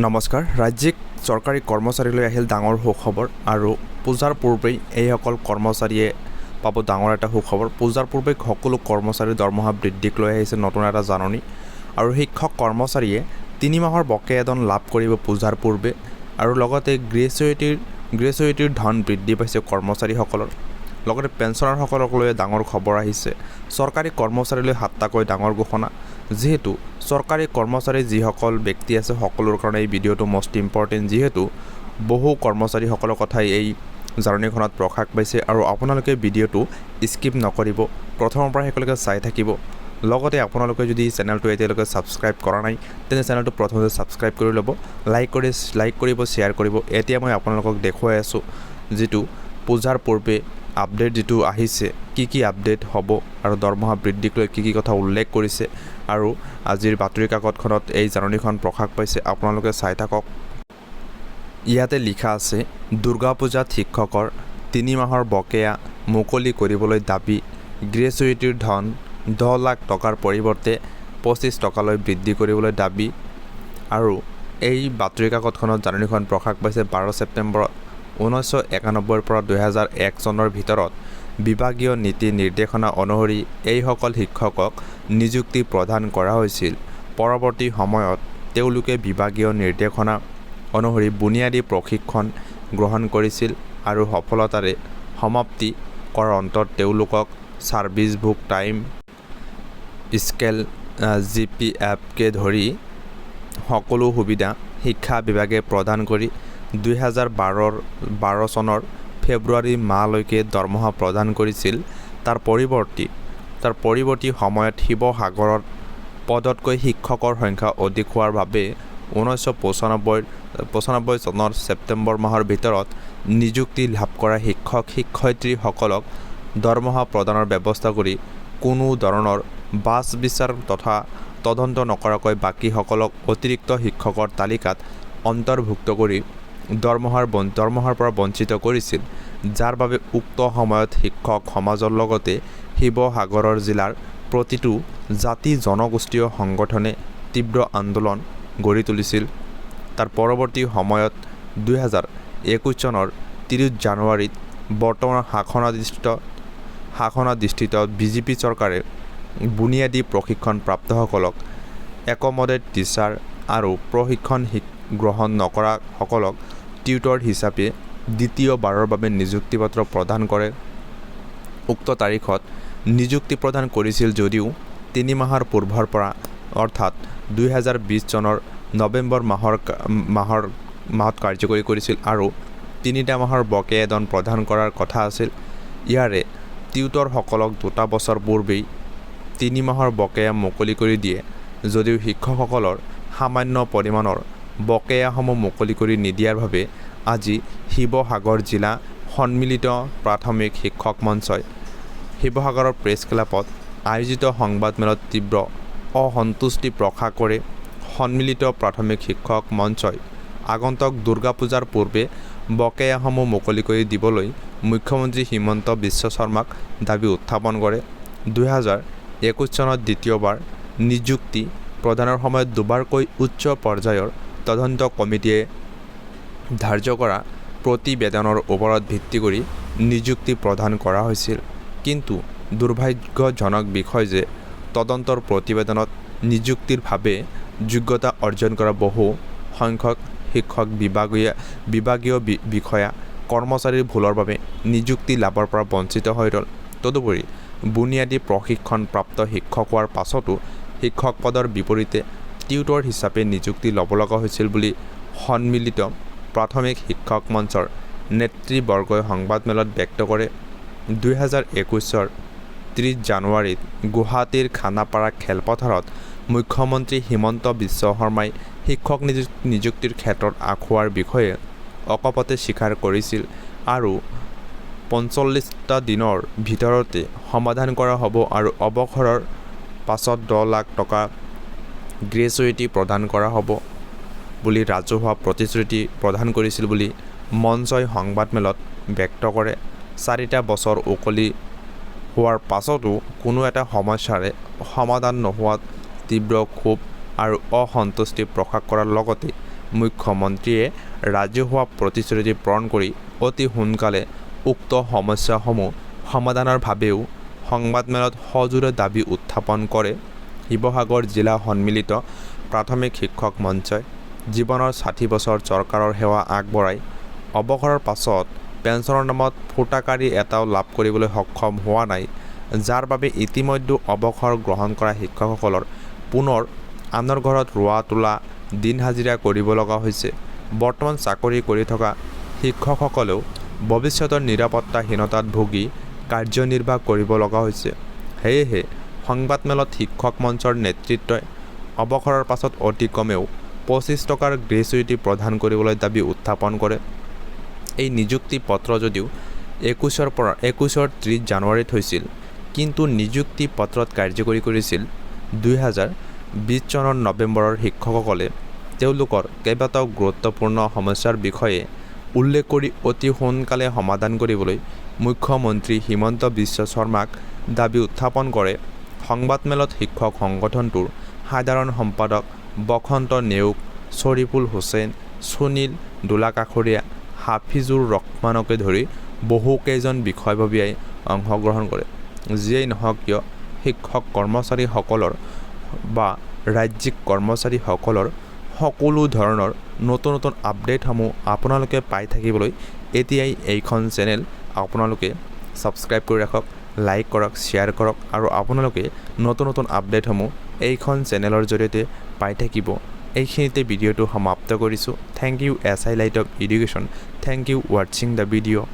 নমস্কাৰ। ৰাজ্যিক চৰকাৰী কৰ্মচাৰীলৈ আহিল ডাঙৰ সুখবৰ আৰু পূজাৰ পূৰ্বেই এইসকল কৰ্মচাৰীয়ে পাব ডাঙৰ এটা সুখবৰ। পূজাৰ পূৰ্বে সকলো কৰ্মচাৰীৰ দৰমহা বৃদ্ধিক লৈ আহিছে নতুন এটা জাননী আৰু শিক্ষক কৰ্মচাৰীয়ে 3 মাহৰ বকেয়াধন লাভ কৰিব পূজাৰ পূৰ্বে আৰু লগতে গ্ৰেচুইটিৰ ধন বৃদ্ধি পাইছে কৰ্মচাৰীসকলৰ। লগতে পেঞ্চনাৰসকলক লৈ ডাঙৰ খবৰ আহিছে। চৰকাৰী কৰ্মচাৰীলৈ 7টাকৈ ডাঙৰ ঘোষণা। যিহেতু চৰকাৰী কৰ্মচাৰী যিসকল ব্যক্তি আছে সকলোৰ কাৰণে এই ভিডিঅ'টো মষ্ট ইম্পৰ্টেণ্ট, যিহেতু বহু কৰ্মচাৰীসকলৰ কথাই এই জাননীখনত প্ৰকাশ পাইছে আৰু আপোনালোকে ভিডিঅ'টো স্কিপ নকৰিব, প্ৰথমৰ পৰা শেষলৈকে চাই থাকিব। লগতে আপোনালোকে যদি চেনেলটো এতিয়ালৈকে ছাবস্ক্ৰাইব কৰা নাই তেনে চেনেলটো প্ৰথমতে ছাবস্ক্ৰাইব কৰি ল'ব, লাইক কৰিব, শ্বেয়াৰ কৰিব। এতিয়া মই আপোনালোকক দেখুৱাই আছোঁ যিটো পূজাৰ পূৰ্বে আপডেট যিটো আহিছে, কি আপডেট হ'ব আৰু দৰমহা বৃদ্ধিক লৈ কি কথা উল্লেখ কৰিছে আৰু আজিৰ বাতৰি কাকতখনত এই জাননীখন প্ৰকাশ পাইছে। আপোনালোকে চাই থাকক। ইয়াতে লিখা আছে, দুৰ্গা পূজাত শিক্ষকৰ 3 মাহৰ বকেয়া মুকলি কৰিবলৈ দাবী। গ্ৰেচুইটিৰ ধন 10 লাখ টকাৰ পৰিৱৰ্তে 25 টকালৈ বৃদ্ধি কৰিবলৈ দাবী। আৰু এই বাতৰি কাকতখনত জাননীখন প্ৰকাশ পাইছে 12 ছেপ্টেম্বৰত। 1991 পৰা 2001 চনৰ ভিতৰত বিভাগীয় নীতি নিৰ্দেশনা অনুসৰি এইসকল শিক্ষকক নিযুক্তি প্ৰদান কৰা হৈছিল। পৰৱৰ্তী সময়ত তেওঁলোকে বিভাগীয় নিৰ্দেশনা অনুসৰি বুনিয়াদী প্ৰশিক্ষণ গ্ৰহণ কৰিছিল আৰু সফলতাৰে সমাপ্তি কৰাৰ অন্তত তেওঁলোকক ছাৰ্ভিচ বুক, টাইম স্কেল, GPFকে ধৰি সকলো সুবিধা শিক্ষা বিভাগে প্ৰদান কৰি 2012 চনৰ ফেব্ৰুৱাৰী মাহলৈকে দৰমহা প্ৰদান কৰিছিল। তাৰ পৰিৱৰ্তী সময়ত শিৱসাগৰত পদতকৈ শিক্ষকৰ সংখ্যা অধিক হোৱাৰ বাবে 1995 চনৰ ছেপ্টেম্বৰ মাহৰ ভিতৰত নিযুক্তি লাভ কৰা শিক্ষক-শিক্ষয়িত্ৰীসকলক দৰমহা প্ৰদানৰ ব্যৱস্থা কৰি কোনো ধৰণৰ বাছ বিচাৰ তথা তদন্ত নকৰাকৈ বাকীসকলক অতিৰিক্ত শিক্ষকৰ তালিকাত অন্তৰ্ভুক্ত কৰি দৰমহাৰ পৰা বঞ্চিত কৰিছিল, যাৰ বাবে উক্ত সময়ত শিক্ষক সমাজৰ লগতে শিৱসাগৰৰ জিলাৰ প্ৰতিটো জাতি জনগোষ্ঠীয় সংগঠনে তীব্ৰ আন্দোলন গঢ়ি তুলিছিল। তাৰ পৰৱৰ্তী সময়ত 2021 চনৰ 30 জানুৱাৰীত বৰ্তমান শাসনাধিষ্ঠিত বিজেপি চৰকাৰে বুনিয়াদী প্ৰশিক্ষণ প্ৰাপ্তসকলক একমডেট টিচাৰ আৰু প্ৰশিক্ষণ গ্ৰহণ নকৰাসকলক টিউটৰ হিচাপে দ্বিতীয়বাৰৰ বাবে নিযুক্তি পত্ৰ প্ৰদান কৰে। উক্ত তাৰিখত নিযুক্তি প্ৰদান কৰিছিল যদিও 3 মাহৰ পূৰ্বৰ পৰা অৰ্থাৎ 2020 চনৰ নৱেম্বৰ মাহত কাৰ্যকৰী কৰিছিল আৰু 3টা মাহৰ বকেয়াধন প্ৰদান কৰাৰ কথা আছিল। ইয়াৰে টিউটৰসকলক 2 বছৰ পূৰ্বেই 3 মাহৰ বকেয়া মুকলি কৰি দিয়ে যদিও শিক্ষকসকলৰ সামান্য পৰিমাণৰ বকেয়াসমূহ মুকলি কৰি নিদিয়াৰ বাবে আজি শিৱসাগৰ জিলা সন্মিলিত প্ৰাথমিক শিক্ষক মঞ্চই শিৱসাগৰৰ প্ৰেছ ক্লাবত আয়োজিত সংবাদমেলত তীব্ৰ অসন্তুষ্টি প্ৰকাশ কৰে। সন্মিলিত প্ৰাথমিক শিক্ষক মঞ্চই আগন্তুক দুৰ্গা পূজাৰ পূৰ্বে বকেয়াসমূহ মুকলি কৰি দিবলৈ মুখ্যমন্ত্ৰী হিমন্ত বিশ্ব শৰ্মাক দাবী উত্থাপন কৰে। 2021 চনত দ্বিতীয়বাৰ নিযুক্তি প্ৰদানৰ সময়ত দুবাৰকৈ উচ্চ পৰ্যায়ৰ তদন্ত কমিটিয়ে ধাৰ্য কৰা প্ৰতিবেদনৰ ওপৰত ভিত্তি কৰি নিযুক্তি প্ৰদান কৰা হৈছিল। কিন্তু দুৰ্ভাগ্যজনক বিষয় যে তদন্তৰ প্ৰতিবেদনত নিযুক্তিৰ বাবে যোগ্যতা অৰ্জন কৰা বহু সংখ্যক শিক্ষক বিভাগীয় বিষয়া কৰ্মচাৰীৰ ভুলৰ বাবে নিযুক্তি লাভৰ পৰা বঞ্চিত হৈ ৰ'ল। তদুপৰি বুনিয়াদী প্ৰশিক্ষণ প্ৰাপ্ত শিক্ষক হোৱাৰ পাছতো শিক্ষক পদৰ বিপৰীতে টিউটৰ হিচাপে নিযুক্তি ল'ব লগা হৈছিল বুলি সন্মিলিত প্ৰাথমিক শিক্ষক মঞ্চৰ নেতৃবৰ্গই সংবাদমেলত ব্যক্ত কৰে। 2021 30 জানুৱাৰীত গুৱাহাটীৰ খানাপাৰা খেলপথাৰত মুখ্যমন্ত্ৰী হিমন্ত বিশ্ব শৰ্মাই শিক্ষক নিযুক্তিৰ ক্ষেত্ৰত আখুৱাৰ বিষয়ে অকপতে স্বীকাৰ কৰিছিল আৰু 45টা দিনৰ ভিতৰতে সমাধান কৰা হ'ব আৰু অৱসৰৰ পাছত 10 লাখ টকা গ্ৰেচুইটি প্ৰদান কৰা হ'ব বুলি ৰাজহুৱা প্ৰতিশ্ৰুতি প্ৰদান কৰিছিল বুলি মঞ্চই সংবাদমেলত ব্যক্ত কৰে। 4টা বছৰ উকলি হোৱাৰ পাছতো কোনো এটা সমস্যাৰে সমাধান নোহোৱাত তীব্ৰ ক্ষোভ আৰু অসন্তুষ্টি প্ৰকাশ কৰাৰ লগতে মুখ্যমন্ত্ৰীয়ে ৰাজহুৱা প্ৰতিশ্ৰুতি পূৰণ কৰি অতি সোনকালে উক্ত সমস্যাসমূহ সমাধানৰ বাবেও সংবাদমেলত সজোৰে দাবী উত্থাপন কৰে। শিৱসাগৰ জিলা সন্মিলিত প্ৰাথমিক শিক্ষক মঞ্চই জীৱনৰ ৬০ বছৰ চৰকাৰৰ সেৱা আগবঢ়াই অৱসৰৰ পাছত পেঞ্চনৰ নামত ফুটাকাৰী এটাও লাভ কৰিবলৈ সক্ষম হোৱা নাই, যাৰ বাবে ইতিমধ্যে অৱসৰ গ্ৰহণ কৰা শিক্ষকসকলৰ পুনৰ আনৰ ঘৰত ৰোৱা তোলা দিন হাজিৰা কৰিব লগা হৈছে। বৰ্তমান চাকৰি কৰি থকা শিক্ষকসকলেও ভৱিষ্যতৰ নিৰাপত্তাহীনতাত ভুগি কাৰ্যনিৰ্বাহ কৰিব লগা হৈছে। সেয়েহে সংবাদমেলত শিক্ষক মঞ্চৰ নেতৃত্বই অৱসৰৰ পাছত অতি কমেও ২৫ টকাৰ গ্ৰেচুইটি প্ৰদান কৰিবলৈ দাবী উত্থাপন কৰে। এই নিযুক্তি পত্ৰ যদিও ২১ৰ পৰা ৩০ জানুৱাৰীত হৈছিল, কিন্তু নিযুক্তি পত্ৰত কাৰ্যকৰী কৰিছিল ২০২০ চনৰ নৱেম্বৰৰ শিক্ষকসকলে তেওঁলোকৰ কেইবাটাও গুৰুত্বপূৰ্ণ সমস্যাৰ বিষয়ে উল্লেখ কৰি অতি সোনকালে সমাধান কৰিবলৈ মুখ্যমন্ত্ৰী হিমন্ত বিশ্ব শৰ্মাক দাবী উত্থাপন কৰে। সংবাদমেলত শিক্ষক সংগঠনটোৰ সাধাৰণ সম্পাদক বসন্ত নেওগ, শ্বৰিফুল হুছেইন, সুনীল দোলাকাষৰীয়া, হাফিজুৰ ৰহমানকে ধৰি বহুকেইজন বিষয়ববীয়াই অংশগ্ৰহণ কৰে। যিয়েই নহওক কিয়, শিক্ষক কৰ্মচাৰীসকলৰ বা ৰাজ্যিক কৰ্মচাৰীসকলৰ সকলো ধৰণৰ নতুন নতুন আপডেটসমূহ আপোনালোকে পাই থাকিবলৈ এতিয়াই এইখন চেনেল আপোনালোকে ছাবস্ক্ৰাইব কৰি ৰাখক, লাইক কৰক, শ্বেয়াৰ কৰক আৰু আপোনালোকে নতুন নতুন আপডেটসমূহ এইখন চেনেলৰ জৰিয়তে পাই থাকিব। এইখিনিতে ভিডিঅ'টো সমাপ্ত কৰিছোঁ। Thank you SI Light of Education. Thank you ৱাচিং দ্য ভিডিঅ'।